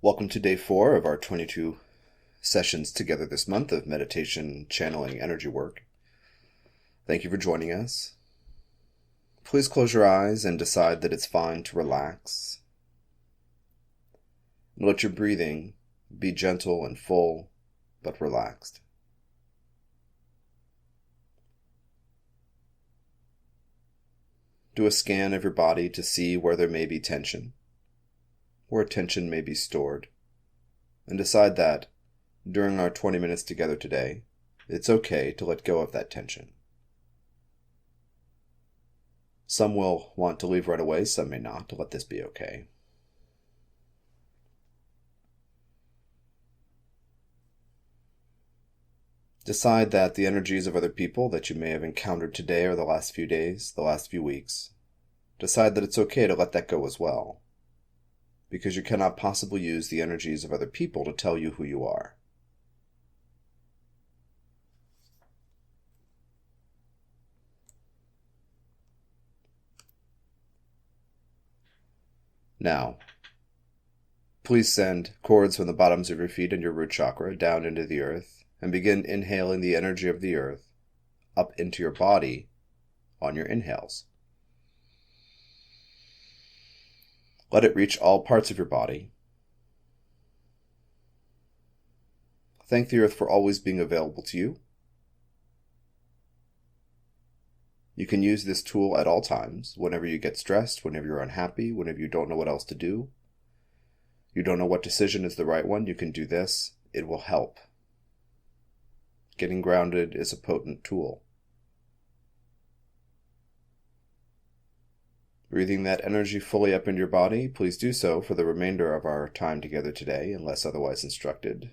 Welcome to day 4 of our 22 sessions together this month of meditation, channeling, energy work. Thank you for joining us. Please close your eyes and decide that it's fine to relax. And let your breathing be gentle and full, but relaxed. Do a scan of your body to see where there may be tension, where tension may be stored, and decide that, during our 20 minutes together today, it's okay to let go of that tension. Some will want to leave right away, some may not. Let this be okay. Decide that the energies of other people that you may have encountered today or the last few days, the last few weeks, decide that it's okay to let that go as well, because you cannot possibly use the energies of other people to tell you who you are. Now, please send cords from the bottoms of your feet and your root chakra down into the earth and begin inhaling the energy of the earth up into your body on your inhales. Let it reach all parts of your body. Thank the earth for always being available to you. You can use this tool at all times, whenever you get stressed, whenever you're unhappy, whenever you don't know what else to do. You don't know what decision is the right one, you can do this. It will help. Getting grounded is a potent tool. Breathing that energy fully up into your body, please do so for the remainder of our time together today, unless otherwise instructed.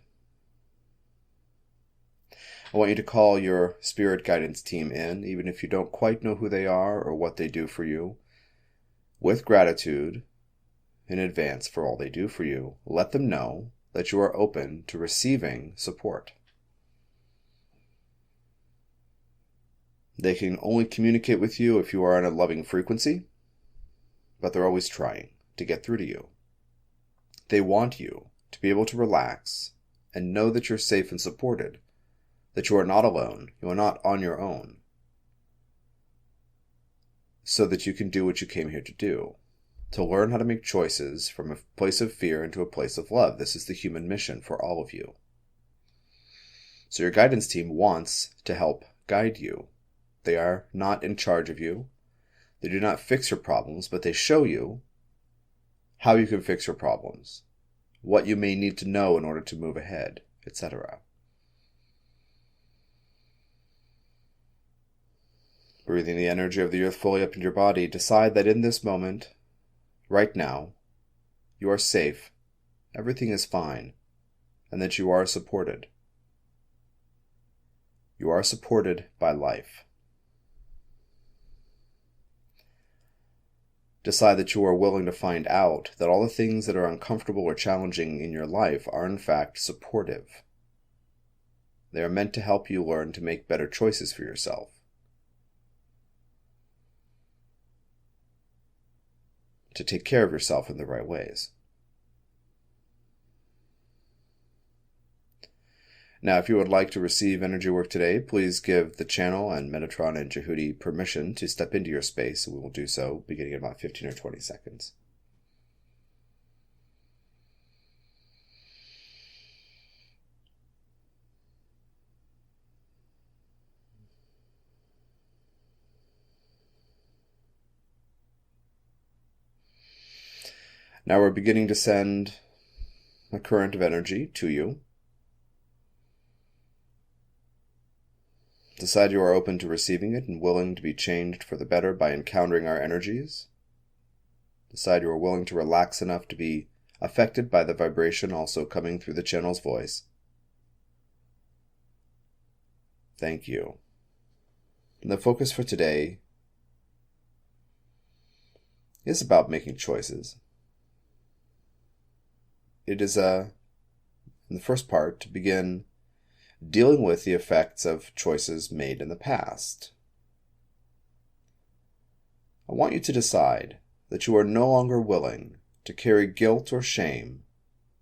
I want you to call your spirit guidance team in, even if you don't quite know who they are or what they do for you, with gratitude in advance for all they do for you. Let them know that you are open to receiving support. They can only communicate with you if you are on a loving frequency, but they're always trying to get through to you. They want you to be able to relax and know that you're safe and supported, that you are not alone, you are not on your own, so that you can do what you came here to do, to learn how to make choices from a place of fear into a place of love. This is the human mission for all of you. So your guidance team wants to help guide you. They are not in charge of you. They do not fix your problems, but they show you how you can fix your problems, what you may need to know in order to move ahead, etc. Breathing the energy of the earth fully up into your body, decide that in this moment, right now, you are safe, everything is fine, and that you are supported. You are supported by life. Decide that you are willing to find out that all the things that are uncomfortable or challenging in your life are in fact supportive. They are meant to help you learn to make better choices for yourself. To take care of yourself in the right ways. Now, if you would like to receive energy work today, please give the channel and Metatron and Djehuty permission to step into your space. We will do so beginning in about 15 or 20 seconds. Now we're beginning to send a current of energy to you. Decide you are open to receiving it and willing to be changed for the better by encountering our energies. Decide you are willing to relax enough to be affected by the vibration also coming through the channel's voice. Thank you. And the focus for today is about making choices. It is, in the first part, to begin dealing with the effects of choices made in the past. I want you to decide that you are no longer willing to carry guilt or shame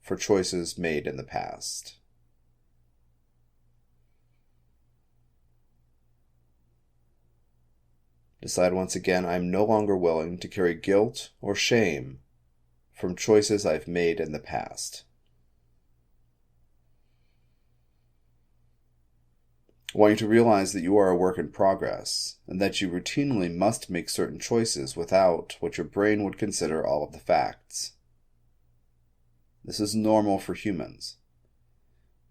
for choices made in the past. Decide once again, I'm no longer willing to carry guilt or shame from choices I've made in the past. I want you to realize that you are a work in progress, and that you routinely must make certain choices without what your brain would consider all of the facts. This is normal for humans.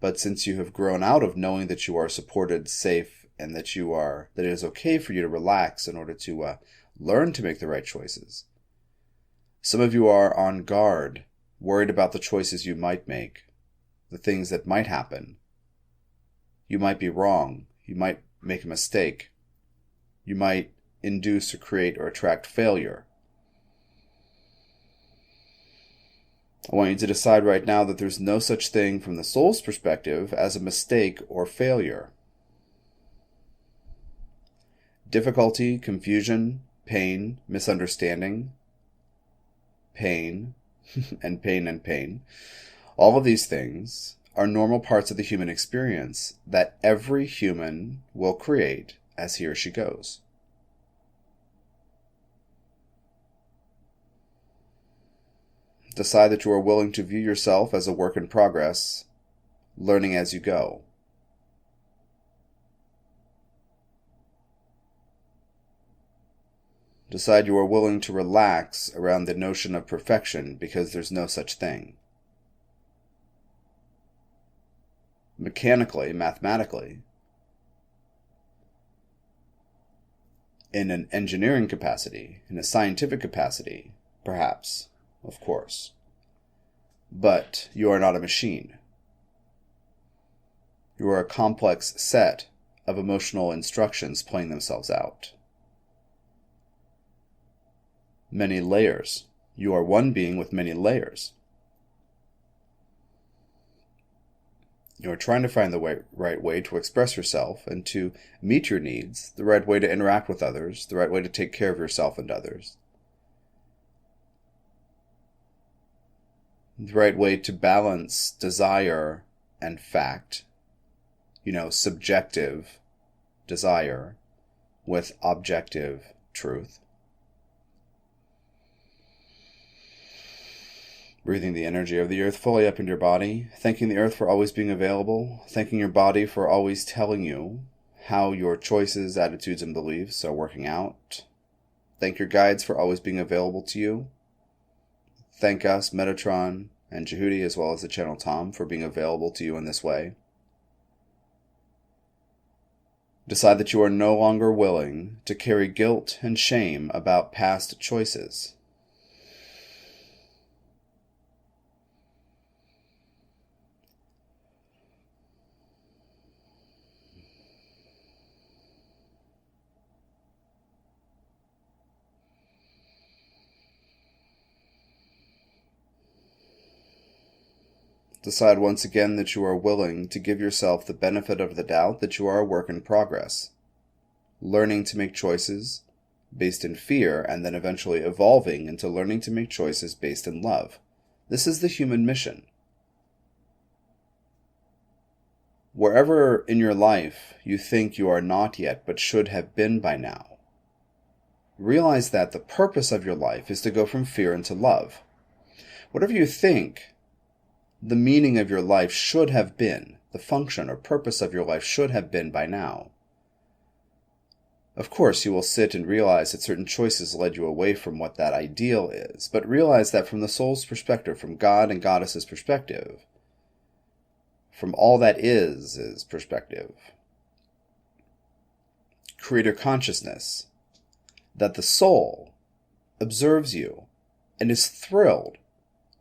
But since you have grown out of knowing that you are supported, safe, and that it is okay for you to relax in order to learn to make the right choices, some of you are on guard, worried about the choices you might make, the things that might happen. You might be wrong. You might make a mistake. You might induce or create or attract failure. I want you to decide right now that there's no such thing from the soul's perspective as a mistake or failure. Difficulty, confusion, pain, misunderstanding, pain, and pain, all of these things are normal parts of the human experience that every human will create as he or she goes. Decide that you are willing to view yourself as a work in progress, learning as you go. Decide you are willing to relax around the notion of perfection because there's no such thing. Mechanically, mathematically, in an engineering capacity, in a scientific capacity, perhaps, of course. But you are not a machine. You are a complex set of emotional instructions playing themselves out. Many layers. You are one being with many layers. You are trying to find the right way to express yourself and to meet your needs, the right way to interact with others, the right way to take care of yourself and others, the right way to balance desire and fact, subjective desire with objective truth. Breathing the energy of the earth fully up into your body, thanking the earth for always being available, thanking your body for always telling you how your choices, attitudes, and beliefs are working out. Thank your guides for always being available to you. Thank us, Metatron and Djehuty, as well as the channel Tom, for being available to you in this way. Decide that you are no longer willing to carry guilt and shame about past choices. Decide once again that you are willing to give yourself the benefit of the doubt that you are a work in progress, learning to make choices based in fear and then eventually evolving into learning to make choices based in love. This is the human mission. Wherever in your life you think you are not yet but should have been by now, realize that the purpose of your life is to go from fear into love. Whatever you think the meaning of your life should have been, the function or purpose of your life should have been by now. Of course, you will sit and realize that certain choices led you away from what that ideal is, but realize that from the soul's perspective, from God and Goddess's perspective, from all that is perspective, Creator consciousness, that the soul observes you and is thrilled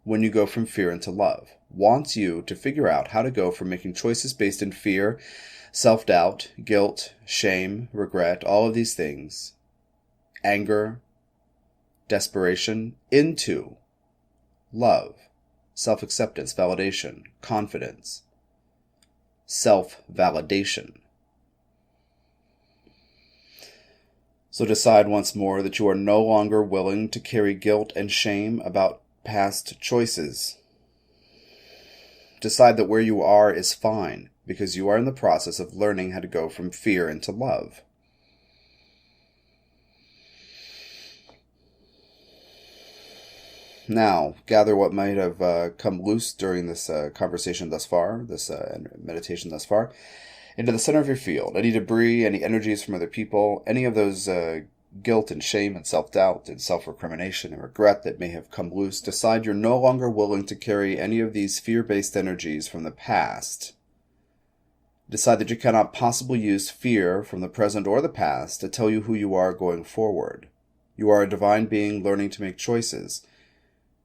when you go from fear into love, wants you to figure out how to go from making choices based in fear, self-doubt, guilt, shame, regret, all of these things, anger, desperation, into love, self-acceptance, validation, confidence, self-validation. So decide once more that you are no longer willing to carry guilt and shame about past choices. Decide that where you are is fine, because you are in the process of learning how to go from fear into love. Now, gather what might have come loose during this conversation thus far, this meditation thus far, into the center of your field. Any debris, any energies from other people, any of those guilt and shame and self-doubt and self-recrimination and regret that may have come loose. Decide you're no longer willing to carry any of these fear-based energies from the past. Decide that you cannot possibly use fear from the present or the past to tell you who you are going forward. You are a divine being learning to make choices.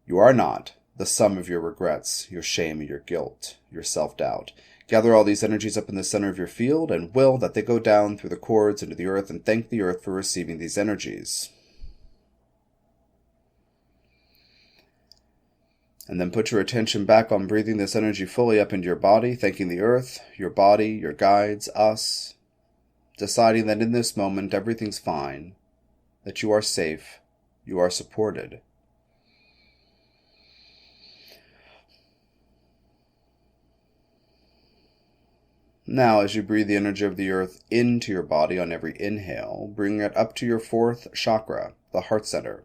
You are not the sum of your regrets, your shame, your guilt, your self-doubt. Gather all these energies up in the center of your field and will that they go down through the cords into the earth, and thank the earth for receiving these energies. And then put your attention back on breathing this energy fully up into your body, thanking the earth, your body, your guides, us, deciding that in this moment everything's fine, that you are safe, you are supported. Now, as you breathe the energy of the earth into your body on every inhale, bring it up to your fourth chakra, the heart center.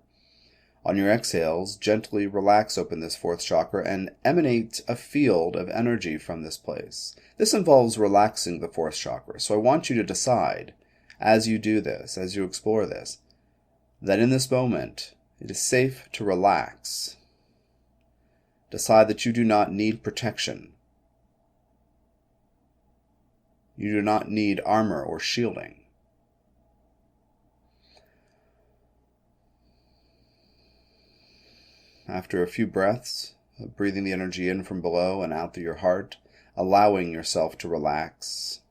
On your exhales, gently relax open this fourth chakra and emanate a field of energy from this place. This involves relaxing the fourth chakra, so I want you to decide, as you do this, as you explore this, that in this moment, it is safe to relax. Decide that you do not need protection. You do not need armor or shielding. After a few breaths, breathing the energy in from below and out through your heart, allowing yourself to relax.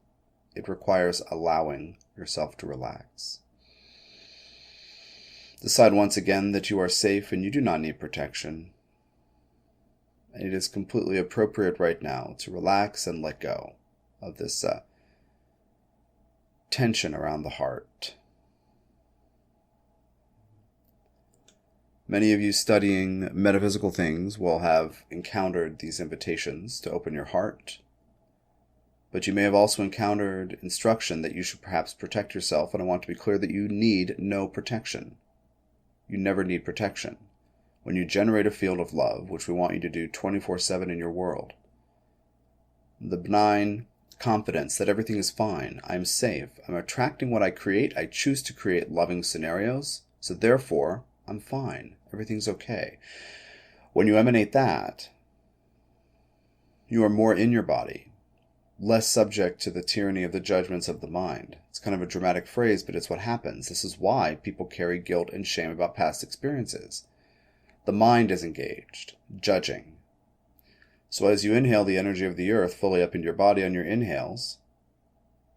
It requires allowing yourself to relax. Decide once again that you are safe and you do not need protection. It is completely appropriate right now to relax and let go of this tension around the heart. Many of you studying metaphysical things will have encountered these invitations to open your heart, but you may have also encountered instruction that you should perhaps protect yourself, and I want to be clear that you need no protection. You never need protection. When you generate a field of love, which we want you to do 24/7 in your world, the benign confidence that everything is fine, I'm safe, I'm attracting what I create, I choose to create loving scenarios, so therefore, I'm fine, everything's okay. When you emanate that, you are more in your body, less subject to the tyranny of the judgments of the mind. It's kind of a dramatic phrase, but it's what happens. This is why people carry guilt and shame about past experiences. The mind is engaged, judging. So as you inhale the energy of the earth fully up into your body on your inhales,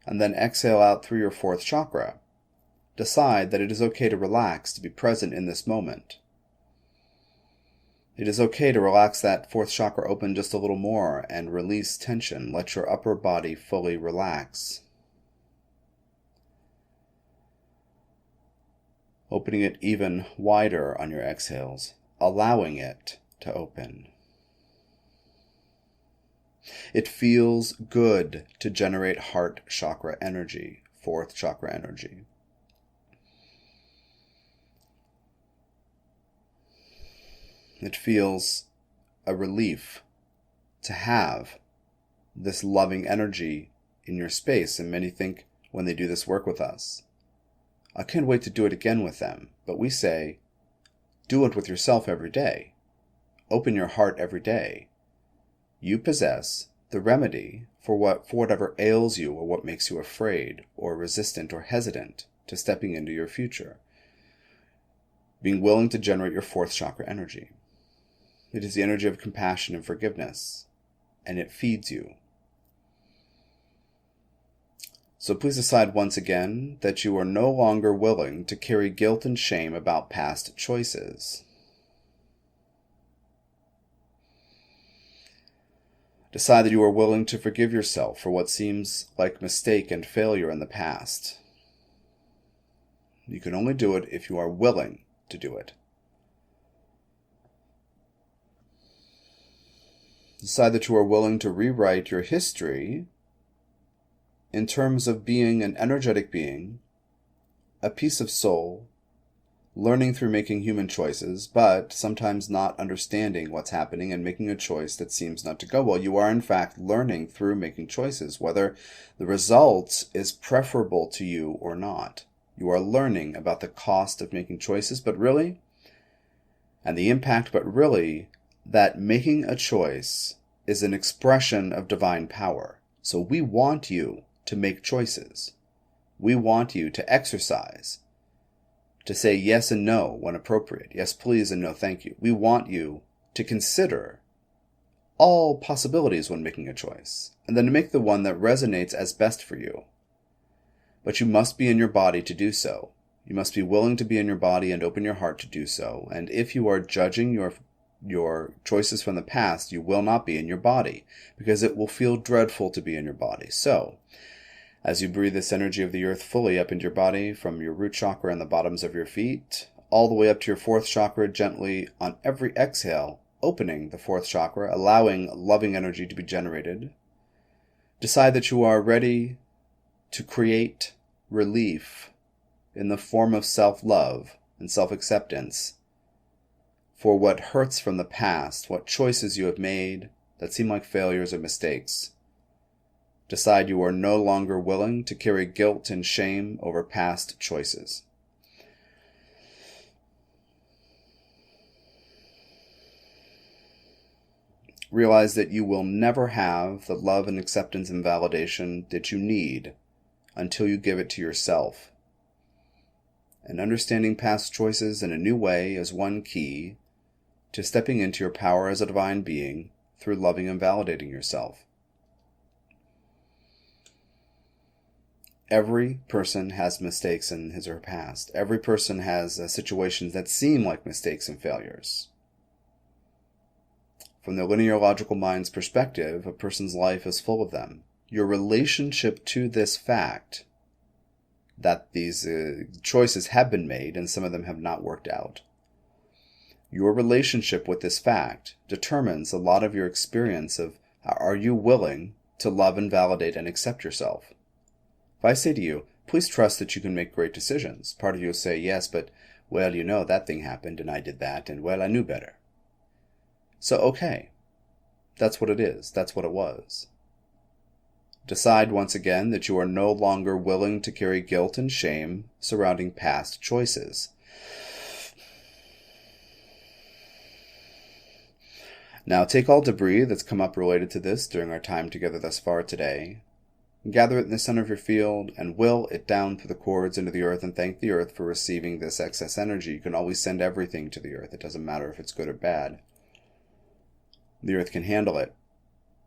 and then exhale out through your fourth chakra, decide that it is okay to relax, to be present in this moment. It is okay to relax that fourth chakra open just a little more and release tension. Let your upper body fully relax. Opening it even wider on your exhales, allowing it to open. It feels good to generate heart chakra energy, fourth chakra energy. It feels a relief to have this loving energy in your space, and many think when they do this work with us, I can't wait to do it again with them. But we say, do it with yourself every day. Open your heart every day. You possess the remedy for whatever ails you or what makes you afraid or resistant or hesitant to stepping into your future. Being willing to generate your fourth chakra energy. It is the energy of compassion and forgiveness, and it feeds you. So please decide once again that you are no longer willing to carry guilt and shame about past choices. Decide that you are willing to forgive yourself for what seems like mistake and failure in the past. You can only do it if you are willing to do it. Decide that you are willing to rewrite your history in terms of being an energetic being, a piece of soul, learning through making human choices, but sometimes not understanding what's happening and making a choice that seems not to go well. You are, in fact, learning through making choices, whether the result is preferable to you or not. You are learning about the cost of making choices, and the impact, but really, that making a choice is an expression of divine power. So we want you to make choices. We want you to exercise, to say yes and no when appropriate, yes please and no thank you. We want you to consider all possibilities when making a choice, and then to make the one that resonates as best for you. But you must be in your body to do so. You must be willing to be in your body and open your heart to do so. And if you are judging your choices from the past, you will not be in your body, because it will feel dreadful to be in your body. So, as you breathe this energy of the earth fully up into your body, from your root chakra and the bottoms of your feet, all the way up to your fourth chakra, gently on every exhale, opening the fourth chakra, allowing loving energy to be generated, decide that you are ready to create relief in the form of self-love and self-acceptance for what hurts from the past, what choices you have made that seem like failures or mistakes. Decide you are no longer willing to carry guilt and shame over past choices. Realize that you will never have the love and acceptance and validation that you need until you give it to yourself. And understanding past choices in a new way is one key to stepping into your power as a divine being through loving and validating yourself. Every person has mistakes in his or her past. Every person has situations that seem like mistakes and failures. From the linear logical mind's perspective, a person's life is full of them. Your relationship to this fact that these choices have been made and some of them have not worked out, your relationship with this fact determines a lot of your experience of, are you willing to love and validate and accept yourself? If I say to you, please trust that you can make great decisions, part of you will say, yes, but, well, you know, that thing happened and I did that, and, well, I knew better. So, okay, that's what it is. That's what it was. Decide once again that you are no longer willing to carry guilt and shame surrounding past choices. Now take all debris that's come up related to this during our time together thus far today, gather it in the center of your field, and will it down through the cords into the earth, and thank the earth for receiving this excess energy. You can always send everything to the earth. It doesn't matter if it's good or bad. The earth can handle it,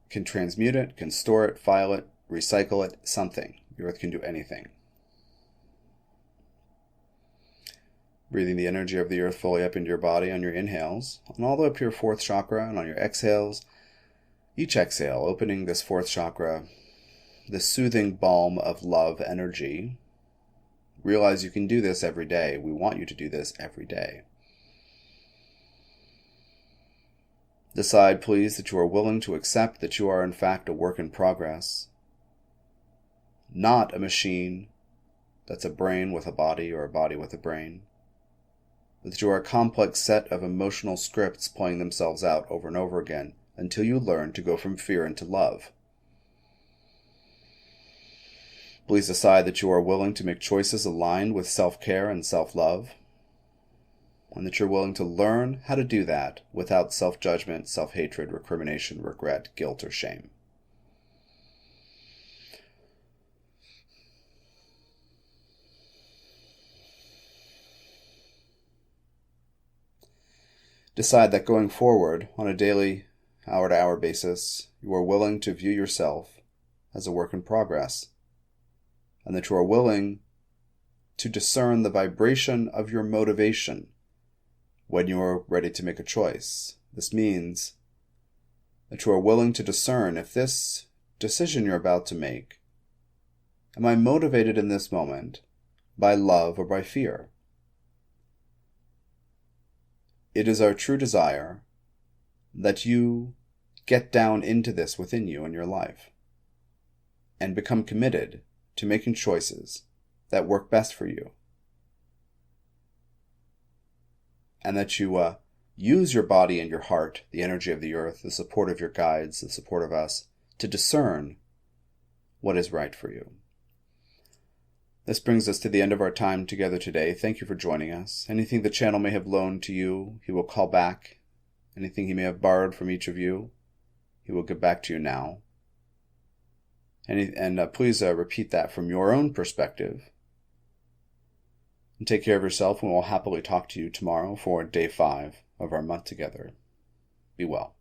can transmute it, can store it, file it, recycle it, something. The earth can do anything. Breathing the energy of the earth fully up into your body on your inhales, and all the way up to your fourth chakra, and on your exhales, each exhale, opening this fourth chakra, the soothing balm of love energy. Realize you can do this every day. We want you to do this every day. Decide, please, that you are willing to accept that you are in fact a work in progress, not a machine that's a brain with a body or a body with a brain, but that you are a complex set of emotional scripts playing themselves out over and over again until you learn to go from fear into love. Please decide that you are willing to make choices aligned with self-care and self-love, and that you're willing to learn how to do that without self-judgment, self-hatred, recrimination, regret, guilt, or shame. Decide that going forward on a daily, hour-to-hour basis, you are willing to view yourself as a work in progress, and that you are willing to discern the vibration of your motivation when you are ready to make a choice. This means that you are willing to discern if this decision you're about to make, am I motivated in this moment by love or by fear? It is our true desire that you get down into this within you in your life and become committed to making choices that work best for you. And that you use your body and your heart, the energy of the earth, the support of your guides, the support of us, to discern what is right for you. This brings us to the end of our time together today. Thank you for joining us. Anything the channel may have loaned to you, he will call back. Anything he may have borrowed from each of you, he will give back to you now. And please repeat that from your own perspective. And take care of yourself, and we'll happily talk to you tomorrow for day 5 of our month together. Be well.